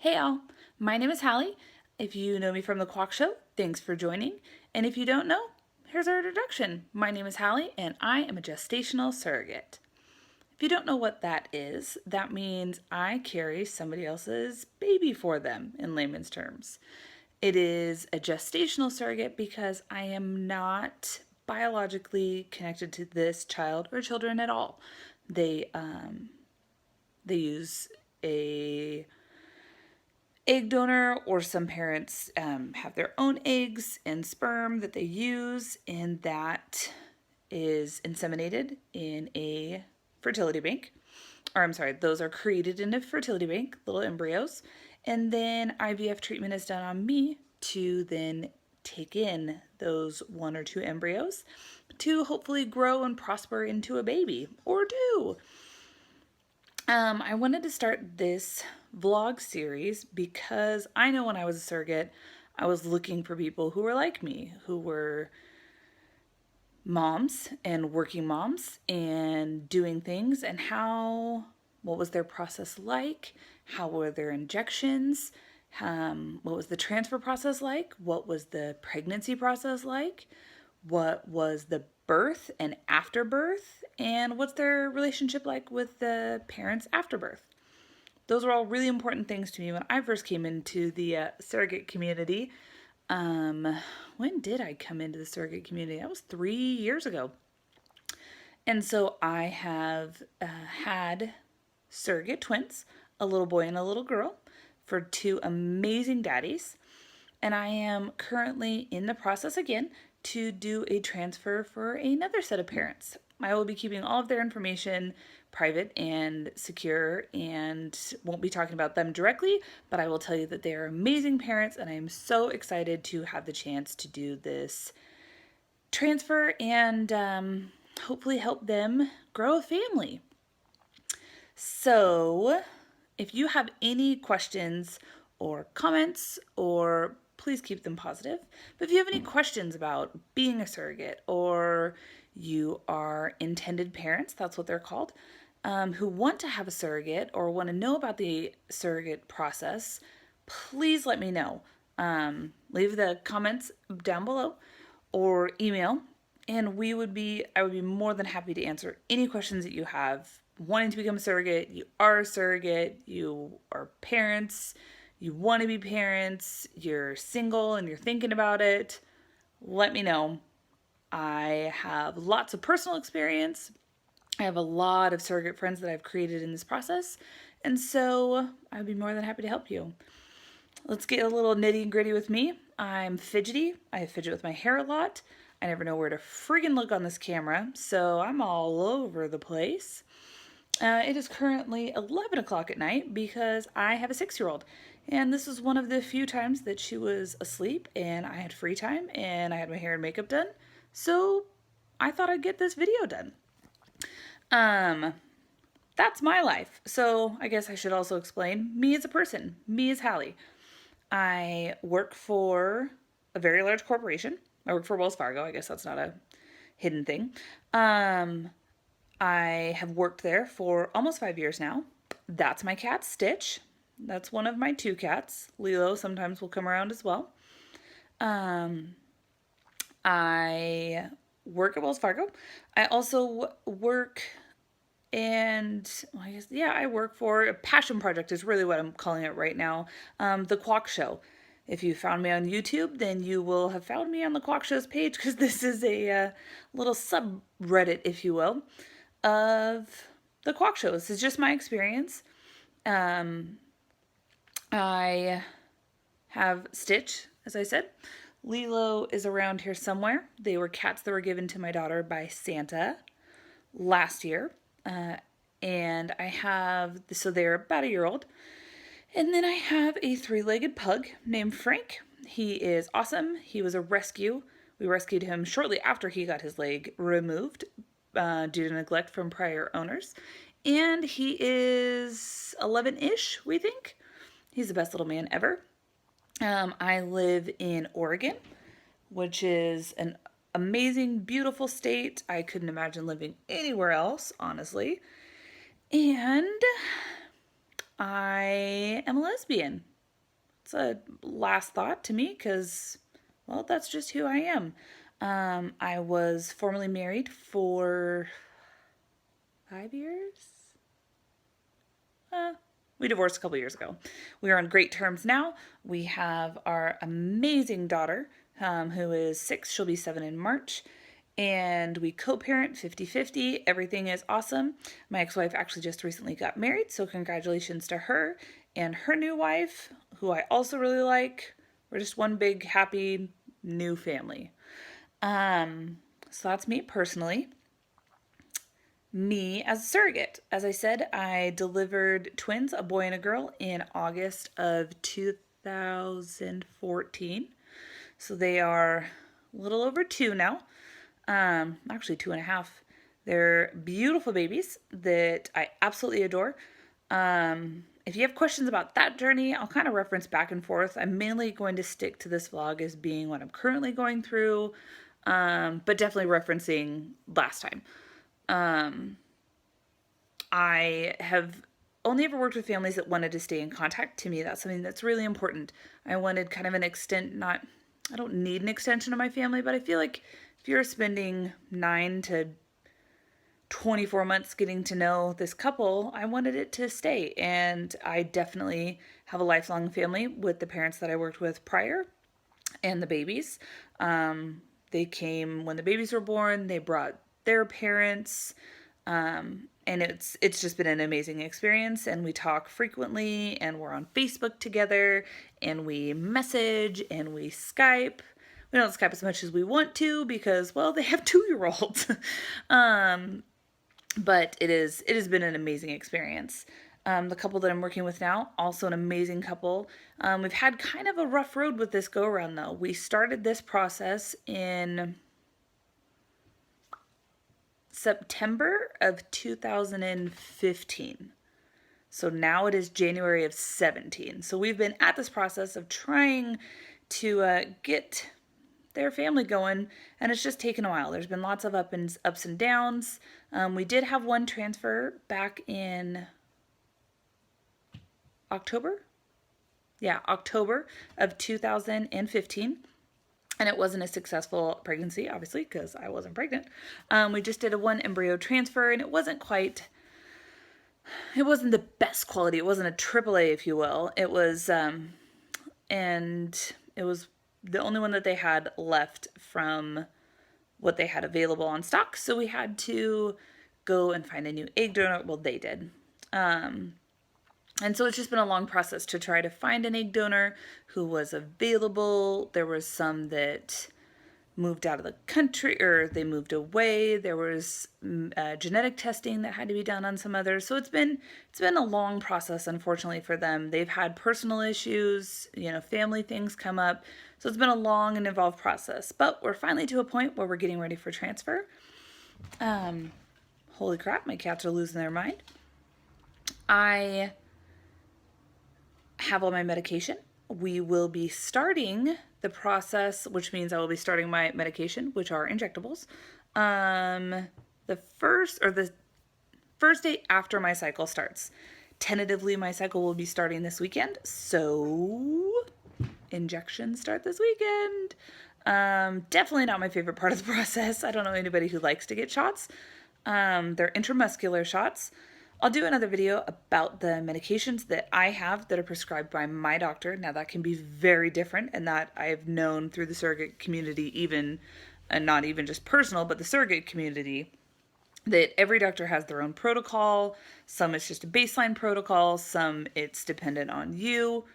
Hey all, my name is Hallie. If you know me from the Quack Show, thanks for joining. And if you don't know, here's our introduction. My name is Hallie and I am a gestational surrogate. If you don't know what that is, that means I carry somebody else's baby for them in layman's terms. It is a gestational surrogate because I am not biologically connected to this child or children at all. They use a egg donor, or some parents have their own eggs and sperm that they use, and that is inseminated in a fertility bank. Or I'm sorry, those are created in a fertility bank, little embryos, and then IVF treatment is done on me to then take in those one or two embryos to hopefully grow and prosper into a baby or two. I wanted to start this vlog series because I know when I was a surrogate, I was looking for people who were like me, who were moms and working moms and doing things, and what was their process like? How were their injections? What was the transfer process like? What was the pregnancy process like? What was the birth and after birth? And what's their relationship like with the parents after birth? Those were all really important things to me when I first came into the surrogate community. When did I come into the surrogate community? That was 3 years ago. And so I have had surrogate twins, a little boy and a little girl, for two amazing daddies. And I am currently in the process again to do a transfer for another set of parents. I will be keeping all of their information private and secure and won't be talking about them directly, but I will tell you that they are amazing parents and I am so excited to have the chance to do this transfer and hopefully help them grow a family. So, if you have any questions or comments, or please keep them positive. But if you have any questions about being a surrogate, or you are intended parents, that's what they're called, who want to have a surrogate or want to know about the surrogate process, please let me know. Leave the comments down below or email, and I would be more than happy to answer any questions that you have. Wanting to become a surrogate, you are a surrogate, you are parents, you want to be parents, you're single and you're thinking about it, let me know. I have lots of personal experience. I have a lot of surrogate friends that I've created in this process, and so I'd be more than happy to help you. Let's get a little nitty gritty with me. I'm fidgety. I fidget with my hair a lot. I never know where to friggin' look on this camera, so I'm all over the place. It is currently 11 o'clock at night because I have a 6-year-old. And this is one of the few times that she was asleep and I had free time and I had my hair and makeup done. So I thought I'd get this video done. That's my life. So I guess I should also explain me as a person, me as Hallie. I work for a very large corporation. I work for Wells Fargo. I guess that's not a hidden thing. I have worked there for almost 5 years now. That's my cat, Stitch. That's one of my two cats. Lilo sometimes will come around as well. I work at Wells Fargo. I also work I work for a passion project is really what I'm calling it right now. The Quack Show. If you found me on YouTube, then you will have found me on the Quack Show's page because this is a little subreddit, if you will, of the Quack Show. This is just my experience. I have Stitch, as I said. Lilo is around here somewhere. They were cats that were given to my daughter by Santa last year. And I have, so they're about a year old. And then I have a 3-legged pug named Frank. He is awesome. He was a rescue. We rescued him shortly after he got his leg removed due to neglect from prior owners. And he is 11-ish, we think. He's the best little man ever. I live in Oregon, which is an amazing, beautiful state. I couldn't imagine living anywhere else, honestly. And I am a lesbian. It's a last thought to me because, well, that's just who I am. I was formerly married for 5 years. We divorced a couple years ago. We are on great terms now. We have our amazing daughter, who is 6. She'll be 7 in March. And we co-parent 50-50. Everything is awesome. My ex-wife actually just recently got married, so congratulations to her and her new wife, who I also really like. We're just one big, happy, new family. So that's me personally. Me as a surrogate. As I said, I delivered twins, a boy and a girl, in August of 2014. So they are a little over 2 now. Actually 2.5. They're beautiful babies that I absolutely adore. If you have questions about that journey, I'll kind of reference back and forth. I'm mainly going to stick to this vlog as being what I'm currently going through, but definitely referencing last time. I have only ever worked with families that wanted to stay in contact. To me, that's something that's really important. I wanted kind of an I don't need an extension of my family, but I feel like if you're spending 9 to 24 months getting to know this couple, I wanted it to stay. And I definitely have a lifelong family with the parents that I worked with prior and the babies. They came when the babies were born, they brought their parents. And it's just been an amazing experience, and we talk frequently, and we're on Facebook together, and we message, and we Skype. We don't Skype as much as we want to because, well, they have 2-year-olds. But it has been an amazing experience. The couple that I'm working with now, also an amazing couple. We've had kind of a rough road with this go-around, though. We started this process in September of 2015. So now it is January of 17. So we've been at this process of trying to get their family going, and it's just taken a while. There's been lots of ups and downs. We did have one transfer back in October. Yeah, October of 2015. And it wasn't a successful pregnancy, obviously, because I wasn't pregnant. We just did a 1 embryo transfer, and it wasn't the best quality. It wasn't a AAA, if you will. It was, and it was the only one that they had left from what they had available on stock. So we had to go and find a new egg donor. Well, they did. And so it's just been a long process to try to find an egg donor who was available. There was some that moved out of the country, or they moved away. There was genetic testing that had to be done on some others. So it's been a long process, unfortunately, for them. They've had personal issues, family things come up. So it's been a long and involved process. But we're finally to a point where we're getting ready for transfer. Holy crap, my cats are losing their mind. I have all my medication. We will be starting the process, which means I will be starting my medication, which are injectables. The first day after my cycle starts. Tentatively, my cycle will be starting this weekend, so injections start this weekend. Definitely not my favorite part of the process. I don't know anybody who likes to get shots. They're intramuscular shots. I'll do another video about the medications that I have that are prescribed by my doctor. Now that can be very different, and that I've known through the surrogate community, even, and not even just personal, but the surrogate community, that every doctor has their own protocol. Some it's just a baseline protocol, some it's dependent on you.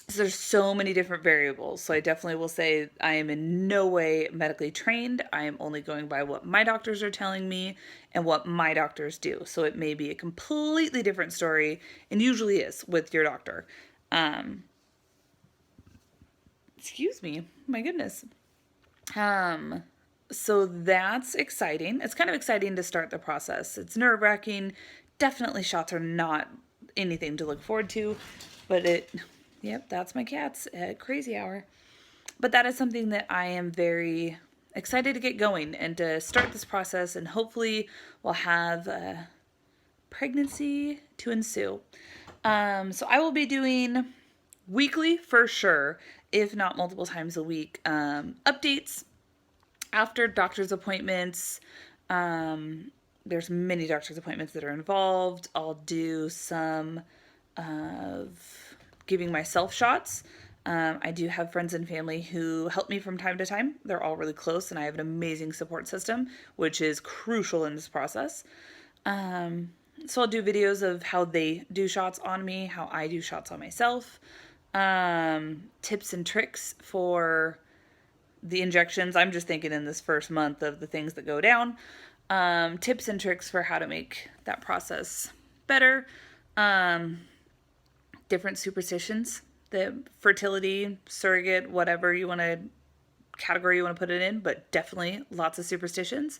So there's so many different variables. So I definitely will say I am in no way medically trained. I am only going by what my doctors are telling me and what my doctors do. So it may be a completely different story, and usually is with your doctor. Excuse me. My goodness. So that's exciting. It's kind of exciting to start the process. It's nerve-wracking. Definitely shots are not anything to look forward to, but yep, that's my cats at crazy hour. But that is something that I am very excited to get going and to start this process, and hopefully we'll have a pregnancy to ensue. So I will be doing weekly for sure, if not multiple times a week. Updates after doctor's appointments. There's many doctor's appointments that are involved. I'll do some of giving myself shots. I do have friends and family who help me from time to time. They're all really close, and I have an amazing support system, which is crucial in this process. So I'll do videos of how they do shots on me, how I do shots on myself, tips and tricks for the injections. I'm just thinking in this first month of the things that go down. Tips and tricks for how to make that process better. Different superstitions, the fertility, surrogate, whatever you want to category you want to put it in, but definitely lots of superstitions,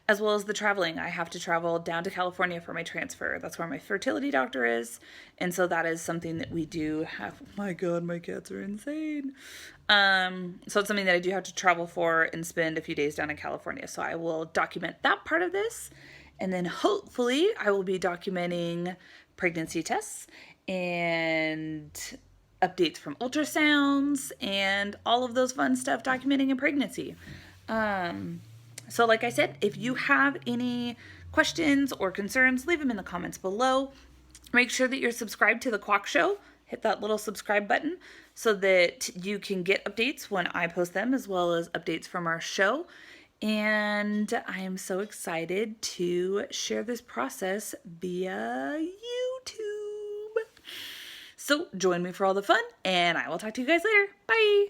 as well as the traveling. I have to travel down to California for my transfer. That's where my fertility doctor is. And so that is something that we do have. Oh my God, my cats are insane. So it's something that I do have to travel for and spend a few days down in California. So I will document that part of this. And then hopefully I will be documenting pregnancy tests and updates from ultrasounds and all of those fun stuff documenting a pregnancy. So like I said, if you have any questions or concerns, leave them in the comments below. Make sure that you're subscribed to the Quack Show. Hit that little subscribe button so that you can get updates when I post them, as well as updates from our show. And I am so excited to share this process via YouTube. So join me for all the fun, and I will talk to you guys later. Bye!